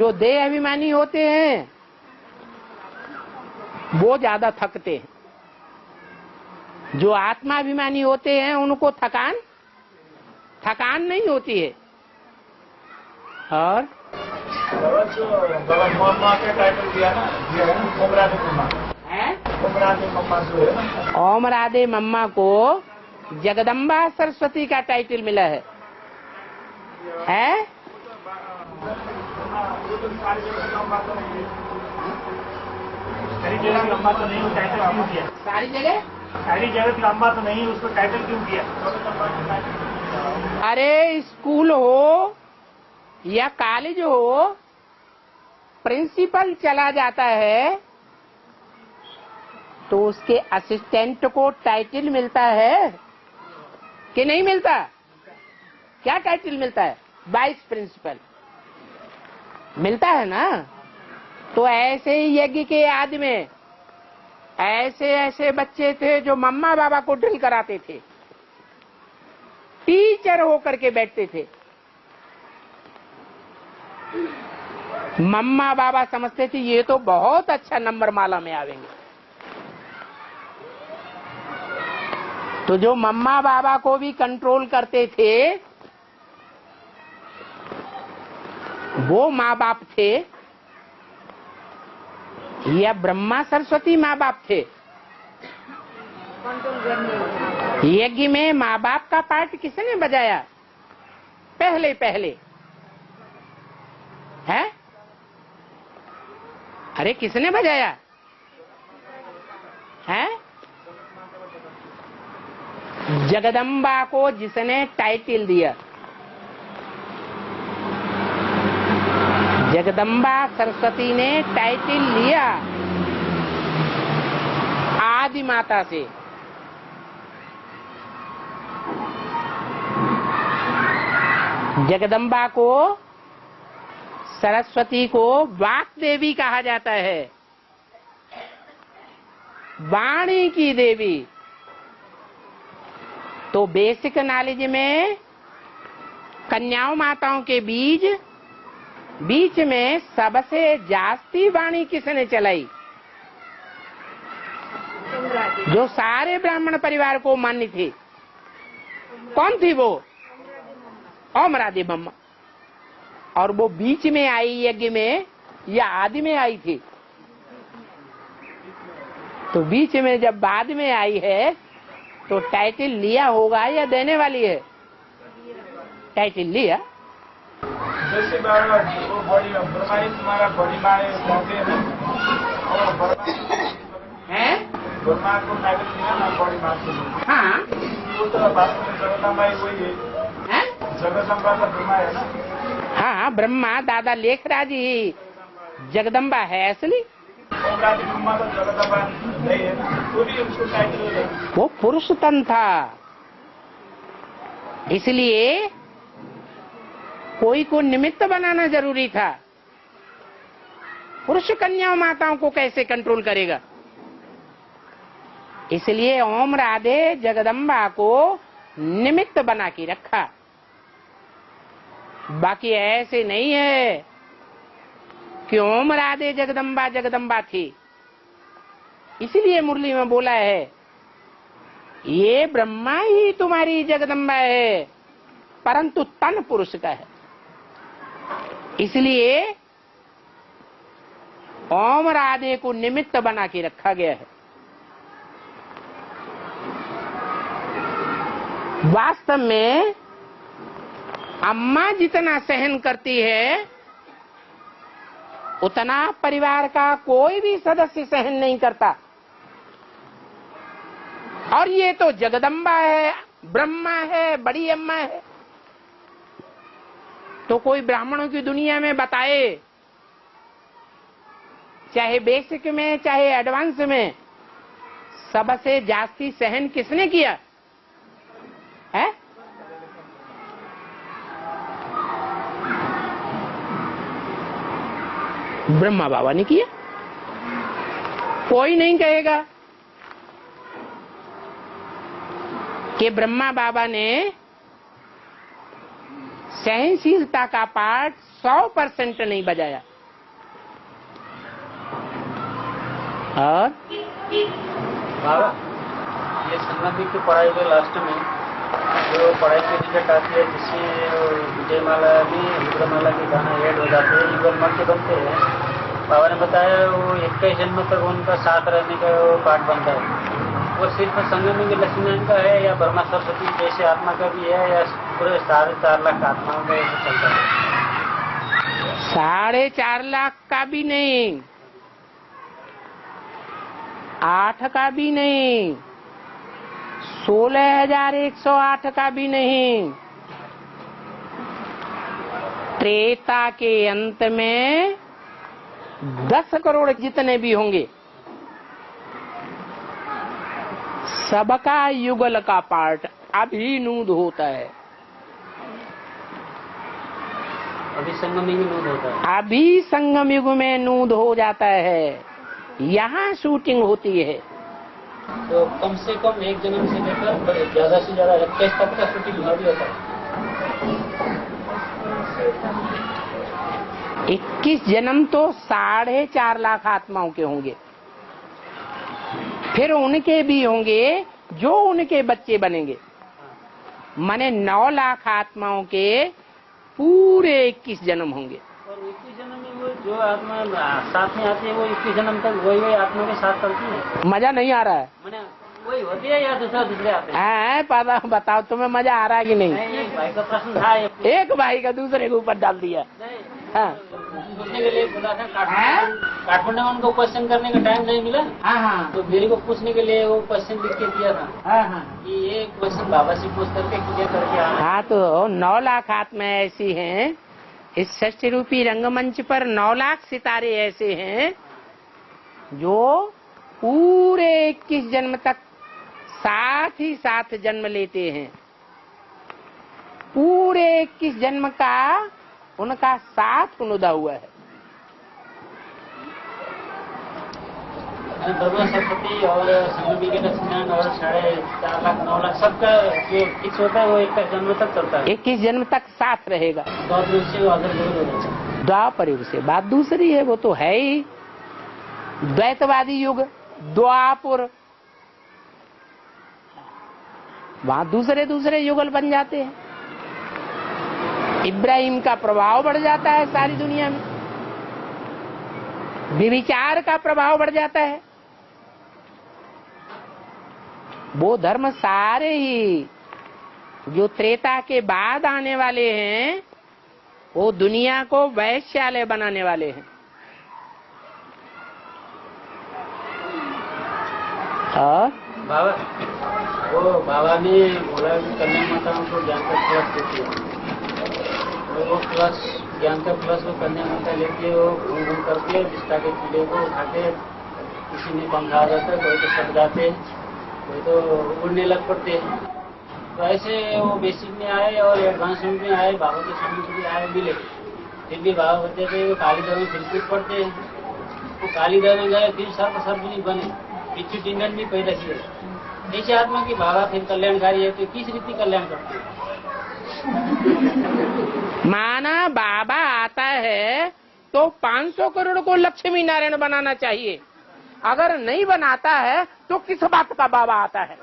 जो देह अभिमानी होते हैं वो ज्यादा थकते हैं, जो आत्माभिमानी होते हैं उनको थकान नहीं होती है। और जो मम्मा के टाइटल दिया ना, ओम राधे मम्मा जो है ना, ओम राधे मम्मा को जगदम्बा सरस्वती का टाइटल मिला है। सारी जगह लंबा तो नहीं है, सारी जगह लंबा तो नहीं, टाइटल क्यों दिया? सारी जगह लंबा तो नहीं, उसको टाइटल क्यों दिया? अरे स्कूल हो या कॉलेज हो, प्रिंसिपल चला जाता है तो उसके असिस्टेंट को टाइटल मिलता है कि नहीं मिलता? क्या टाइटल मिलता है? वाइस प्रिंसिपल मिलता है ना। तो ऐसे ही यज्ञ के आदि में ऐसे बच्चे थे जो मम्मा बाबा को ड्रिल कराते थे, टीचर होकर के बैठते थे। मम्मा बाबा समझते थे ये तो बहुत अच्छा नंबर माला में आवेंगे। तो जो मम्मा बाबा को भी कंट्रोल करते थे वो माँ बाप थे या ब्रह्मा सरस्वती माँ बाप थे? यज्ञ में माँ बाप का पार्ट किसने बजाया? पहले है? अरे किसने बजाया है? जगदम्बा को जिसने टाइटल दिया, जगदम्बा सरस्वती ने टाइटल लिया आदि माता से। जगदम्बा को, सरस्वती को वाक देवी कहा जाता है, वाणी की देवी। तो बेसिक नॉलेज में कन्याओं माताओं के बीच में सबसे जास्ती वाणी किसने चलाई? जो सारे ब्राह्मण परिवार को मान्य थी। कौन थी वो? ओम राधे मम्मा। और वो बीच में आई यज्ञ में या आदि में आई थी? तो बीच में जब बाद में आई है तो टाइटल लिया होगा या देने वाली है? टाइटल लिया। जैसे वो बड़ी ब्रह्मा तुम्हारा बड़ी माँ है, ब्रह्मा को टाइटल दिया ना बड़ी माँ को। हाँ, वो तो बात में जगदम्बा ही वही है, जगदम्बा का ब्रह्मा है ना। हाँ, ब्रह्मा दादा लेखराज ही जगदम्बा है असली। मम्मा तो जगदम्बा नहीं है ना, तो भी उसको टाइटल वो पुरुष तन था, इसलिए कोई को निमित्त बनाना जरूरी था। पुरुष कन्या माताओं को कैसे कंट्रोल करेगा? इसलिए ओम राधे जगदम्बा को निमित्त बना के रखा। बाकी ऐसे नहीं है कि ओम राधे जगदम्बा थी। इसलिए मुरली में बोला है ये ब्रह्मा ही तुम्हारी जगदम्बा है परंतु तन पुरुष का है। इसलिए ओम राधे को निमित्त बना के रखा गया है। वास्तव में अम्मा जितना सहन करती है उतना परिवार का कोई भी सदस्य सहन नहीं करता। और ये तो जगदम्बा है, ब्रह्मा है, बड़ी अम्मा है। तो कोई ब्राह्मणों की दुनिया में बताए, चाहे बेसिक में चाहे एडवांस में, सबसे जास्ती सहन किसने किया है? ब्रह्मा बाबा ने किया। कोई नहीं कहेगा कि ब्रह्मा बाबा ने सहनशीलता का पार्ट 100% नहीं बजाया। और बाबा ये संगम की पढ़ाई के लास्ट में जो पढ़ाई की रिजल्ट आती है जिसमें जयमाला में रुद्रमाला के गाना ऐड हो जाते हैं, युगल मंत्र के बनते हैं। बाबा ने बताया वो 21 जन्म तक उनका साथ रहने का वो पाठ बनता है। वो सिर्फ संगम के लक्ष्मीनारायण का है या ब्रह्मा सरस्वती जैसे आत्मा का भी है या पूरे 4.5 लाख आत्माओं का ऐसा चलता है? 4.5 लाख का भी नहीं, 8 का भी नहीं, 16,108 का भी नहीं। त्रेता के अंत में 10 करोड़ जितने भी होंगे सबका युगल का पाठ अभी नूद होता है। अभी संगम युग में नूद होता है। अभी संगम युग में नूद हो जाता है, यहाँ शूटिंग होती है। तो कम से कम 1 जन्म से लेकर ज्यादा से ज्यादा 21 तक का शूटिंग अभी होता है। 21 जन्म तो 4.5 लाख आत्माओं के होंगे, फिर उनके भी होंगे जो उनके बच्चे बनेंगे। माने 9 लाख आत्माओं के पूरे 21 जन्म होंगे। और 21 जन्म में वो जो आत्मा साथ में आती है वो 21 जन्म तक वही आत्मा के साथ चलती है। मजा नहीं आ रहा है? मैंने वही होती है या दूसरे आते हैं? हाँ, पता बताओ तुम्हें मजा आ रहा है कि नहीं? नहीं, भाई का प्रश्न था। एक भाई का दूसरे के ऊपर डाल दिया। हाँ, पूछने के लिए बोला था काठमांडू में उनको क्वेश्चन करने का टाइम नहीं मिला। हाँ, तो मेरे को पूछने के लिए वो क्वेश्चन लिख के दिया था। हाँ, कि ये क्वेश्चन बाबा से पूछ करके क्लियर करके आना। हाँ, तो 9 लाख आत्माएं ऐसी हैं इस षष्ठी रूपी रंगमंच पर। 9 लाख सितारे ऐसे हैं जो पूरे 21 जन्म तक साथ ही साथ जन्म लेते हैं। पूरे 21 जन्म का उनका साथ उनुदा हुआ है। ब्रह्मा सरस्वती और संगम के लक्ष्मीनारायण और 4.5 लाख 9 लाख सबका जो फिक्स होता है वो 21 जन्म तक चलता है। 21 जन्म तक साथ रहेगा। द्वापर युग से अदर युग हो जाता है। द्वापर युग से बात दूसरी है, वो तो है ही द्वैतवादी युग द्वापुर। वहां दूसरे युगल बन जाते हैं। इब्राहिम का प्रभाव बढ़ जाता है सारी दुनिया में, विचार का प्रभाव बढ़ जाता है। वो धर्म सारे ही जो त्रेता के बाद आने वाले हैं वो दुनिया को वैश्यालय बनाने वाले हैं। और बाबा ने बोला कि कन्या माताओं को ज्ञान का प्लस देती है। वो प्लस ज्ञान का प्लस वो कन्या माता लेती है, वो घूम घूम करके बिस्टा के कीड़े को उठाते, किसी में पंखा आ जाता है, कोई तो सट जाते, कोई तो उड़ने लग पड़ते। तो ऐसे वो बेसिक में आए और एडवांसमेंट में आए, बाबा के सामने भी आए मिले। फिर भी बाबा कहते थे वो काली दवा में फिर पड़ते हैं। वो काली दवा में गए फिर सर्प नहीं बने, पिछू टिंगन भी पैदा किए। ऐसे आत्मा की बाबा फिर कल्याणकारी है तो किस रीति कल्याण करते हैं? माना बाबा आता है तो 500 करोड़ को लक्ष्मी नारायण बनाना चाहिए। अगर नहीं बनाता है तो किस बात का बाबा आता है?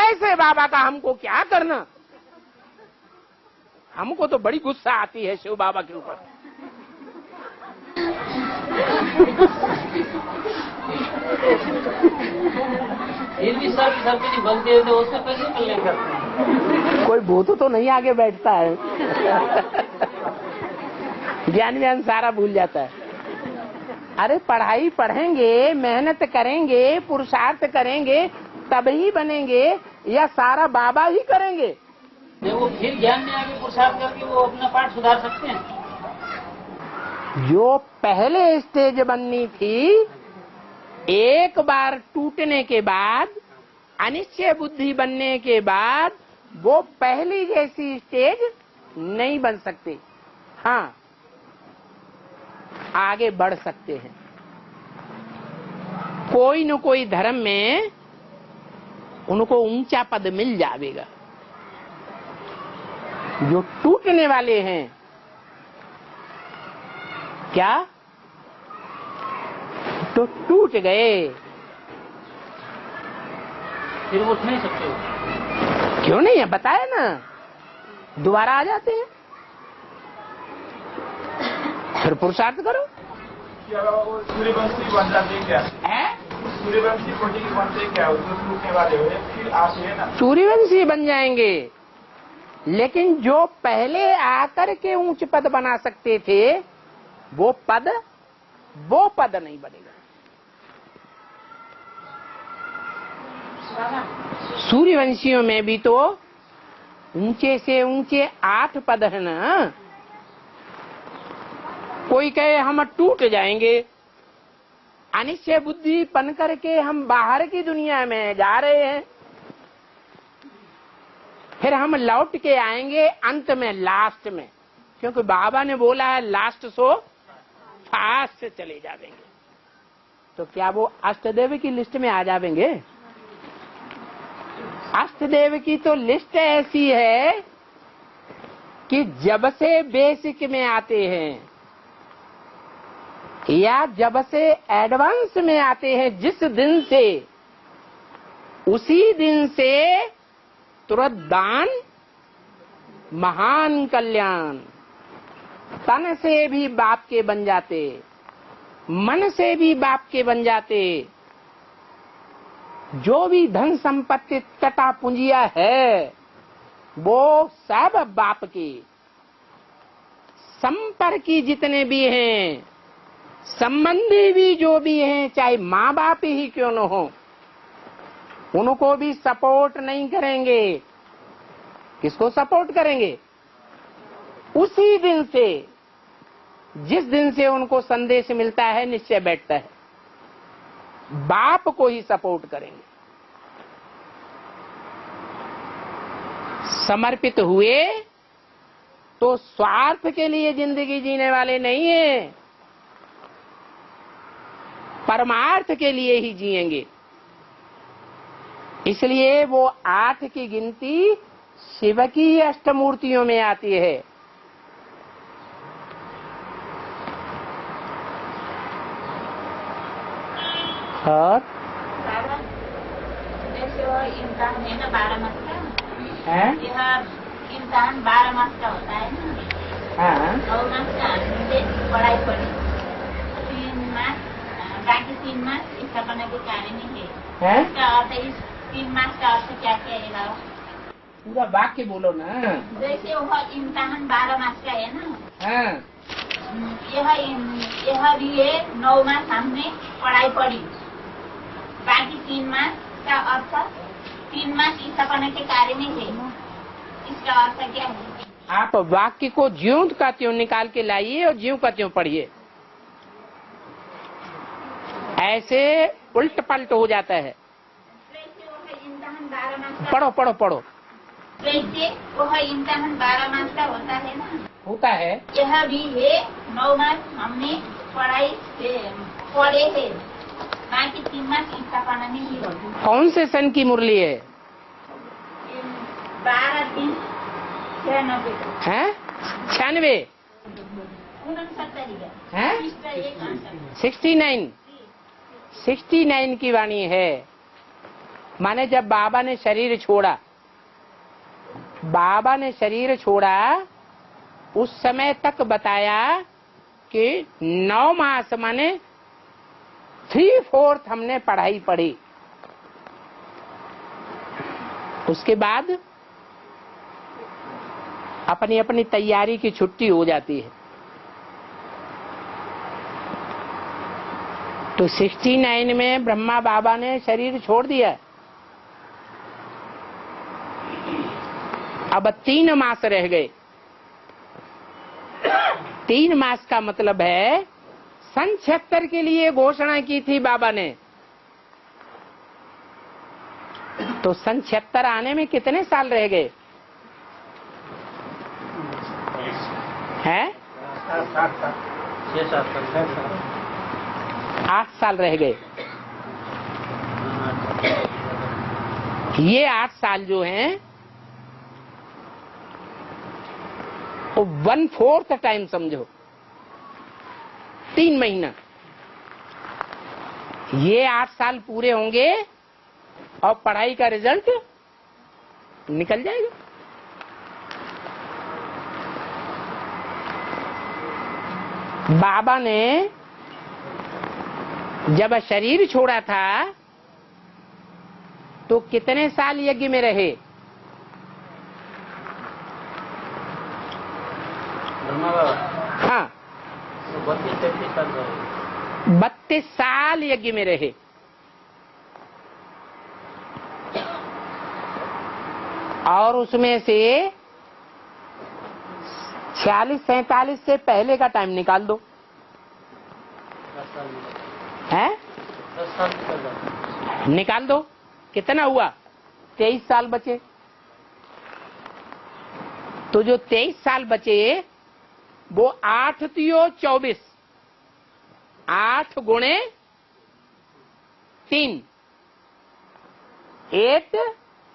ऐसे बाबा का हमको क्या करना? हमको तो बड़ी गुस्सा आती है शिव बाबा के ऊपर। फिर भी सब कुछ बनते हैं तो उसको कैसे कल्याण करते हैं? कोई भूत तो नहीं आगे बैठता है। ज्ञान सारा भूल जाता है। अरे पढ़ाई पढ़ेंगे, मेहनत करेंगे, पुरुषार्थ करेंगे तभी बनेंगे या सारा बाबा ही करेंगे? नहीं, वो फिर ज्ञान में आगे पुरुषार्थ करके वो अपना पाठ सुधार सकते हैं। जो पहले स्टेज बननी थी, एक बार टूटने के बाद, अनिश्चय बुद्धि बनने के बाद वो पहली जैसी स्टेज नहीं बन सकते। हाँ, आगे बढ़ सकते हैं। कोई न कोई धर्म में उनको ऊंचा पद मिल जाएगा। जो टूटने वाले हैं, क्या तो टूट गए, फिर उठ नहीं सकते हो। क्यों नहीं है बताया ना, दोबारा आ जाते हैं। फिर पुरुषार्थ करो। क्या वो सूर्यवंशी बन जाते क्या है सूर्यवंशी प्रोटीन बनते क्या जो टूटने वाले हो फिर आते हैं ना। सूर्यवंशी बन जाएंगे, लेकिन जो पहले आकर के ऊंच पद बना सकते थे वो पद नहीं बनेगा। सूर्यवंशियों में भी तो ऊंचे से ऊंचे 8 पद है ना। कोई कहे हम टूट जाएंगे, अनिश्चय बुद्धि बन करके हम बाहर की दुनिया में जा रहे हैं, फिर हम लौट के आएंगे अंत में, लास्ट में, क्योंकि बाबा ने बोला है लास्ट सो फास्ट से चले जाएंगे। तो क्या वो अष्टदेव की लिस्ट में आ जाएंगे? अष्टदेव की तो लिस्ट ऐसी है कि जब से बेसिक में आते हैं या जब से एडवांस में आते हैं, जिस दिन से उसी दिन से तुरंत दान महान कल्याण, तन से भी बाप के बन जाते, मन से भी बाप के बन जाते। जो भी धन संपत्ति तटा पूंजिया है वो सब बाप की। संपर्की जितने भी हैं, संबंधी भी जो भी हैं, चाहे माँ बाप ही क्यों न हो, उनको भी सपोर्ट नहीं करेंगे। किसको सपोर्ट करेंगे? उसी दिन से, जिस दिन से उनको संदेश मिलता है, निश्चय बैठता है, बाप को ही सपोर्ट करेंगे। समर्पित हुए तो स्वार्थ के लिए जिंदगी जीने वाले नहीं है, परमार्थ के लिए ही जिएंगे। इसलिए वो 8 की गिनती शिव की अष्टमूर्तियों में आती है। और जैसे वो इम्तिहान है ना 12 मास का, है? यह इम्तिहान 12 मास का होता है ना। हाँ। 9 मास का हमने पढ़ाई पड़ी, 3 मास, बाकी 3 मास इसका बना के कार्य नहीं है। इसका अर्थ इस 3 मास का अर्थ क्या कहेगा? पूरा वाक्य बोलो ना। जैसे वह इम्तिहान 12 मास का है ना। हाँ। यह भी 9 मास हमने पढ़ाई पढ़ी, बाकी 3 मास का अर्थ 3 मास ईसा करने के कार्य में है। इसका अर्थ क्या है? आप वाक्य को ज्यों का त्यों निकाल के लाइए और ज्यों का त्यों पढ़िए। ऐसे उल्ट पलट हो जाता है। वैसे वह इम्तिहान 12 मास का, पढ़ो पढ़ो पढ़ो। वैसे वह इम्तिहान 12 मास का होता है ना। होता है। यह भी है 9 मास हमने पढ़े है, बाकी 3 मास ईसा करना नहीं है। कौन से सन की मुरली है? 12-3-96 हैं? 96 हैं? 69 की वाणी है। माने जब बाबा ने शरीर छोड़ा, बाबा ने शरीर छोड़ा उस समय तक बताया कि 9 मास माने 3/4 हमने पढ़ाई पढ़ी। उसके बाद अपनी अपनी तैयारी की छुट्टी हो जाती है। तो 69 में ब्रह्मा बाबा ने शरीर छोड़ दिया। अब 3 मास रह गए। 3 मास का मतलब है सन 76 के लिए घोषणा की थी बाबा ने। तो सन 76 आने में कितने साल रह गए हैं? 8 साल रह गए। ये 8 साल जो हैं वो 1/4 टाइम समझो, 3 महीना। ये 8 साल पूरे होंगे और पढ़ाई का रिजल्ट निकल जाएगा। बाबा ने जब शरीर छोड़ा था तो कितने साल यज्ञ में रहे? हाँ, 32 साल यज्ञ में रहे। और उसमें से 46-47 से पहले का टाइम निकाल दो, है 10 साल निकाल दो, कितना हुआ? 23 साल बचे। तो जो 23 साल बचे वो 8 तियो 24, 8 गुणे 3, 8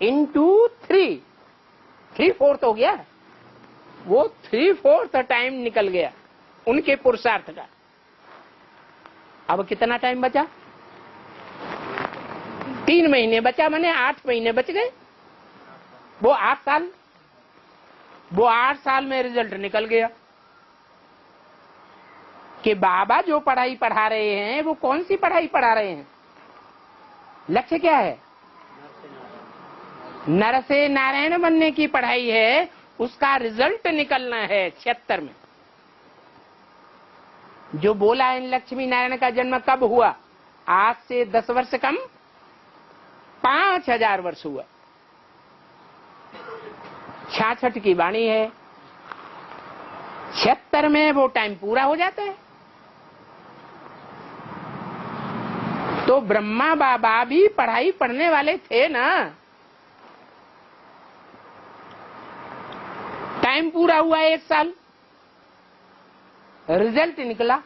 इंटू 3, 3/4 हो गया। वो 3/4 टाइम निकल गया उनके पुरुषार्थ का। अब कितना टाइम बचा? 3 महीने बचा, माने 8 महीने बच गए। वो 8 साल, वो 8 साल में रिजल्ट निकल गया कि बाबा जो पढ़ाई पढ़ा रहे हैं वो कौन सी पढ़ाई पढ़ा रहे हैं? लक्ष्य क्या है? नर से नारायण बनने की पढ़ाई है, उसका रिजल्ट निकलना है 76 में। जो बोला है लक्ष्मी नारायण का जन्म कब हुआ? आज से 10 वर्ष कम 5000 वर्ष हुआ। 66 की वाणी है, 76 में वो टाइम पूरा हो जाता है। तो ब्रह्मा बाबा भी पढ़ाई पढ़ने वाले थे ना। टाइम पूरा हुआ 1 साल, रिजल्ट निकला।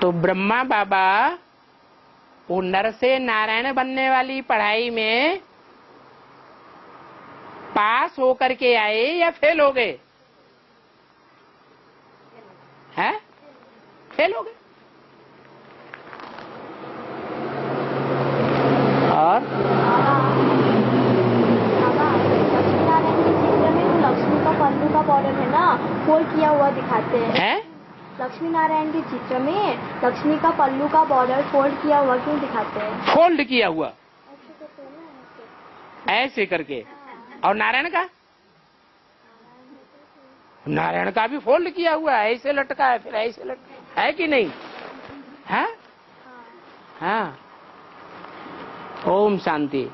तो ब्रह्मा बाबा वो नर से नारायण बनने वाली पढ़ाई में पास होकर के आए या फेल हो गए? हैं? फेल हो गए। और लक्ष्मी का पल्लू का बॉर्डर है ना, फोल्ड किया हुआ दिखाते हैं। लक्ष्मी नारायण के चित्र में लक्ष्मी का पल्लू का बॉर्डर फोल्ड किया हुआ क्यों दिखाते हैं? फोल्ड किया हुआ ऐसे करके। और नारायण का? नारायण का भी फोल्ड किया हुआ है, ऐसे लटका है, फिर ऐसे लटका है कि नहीं? है? हाँ। ओम शांति।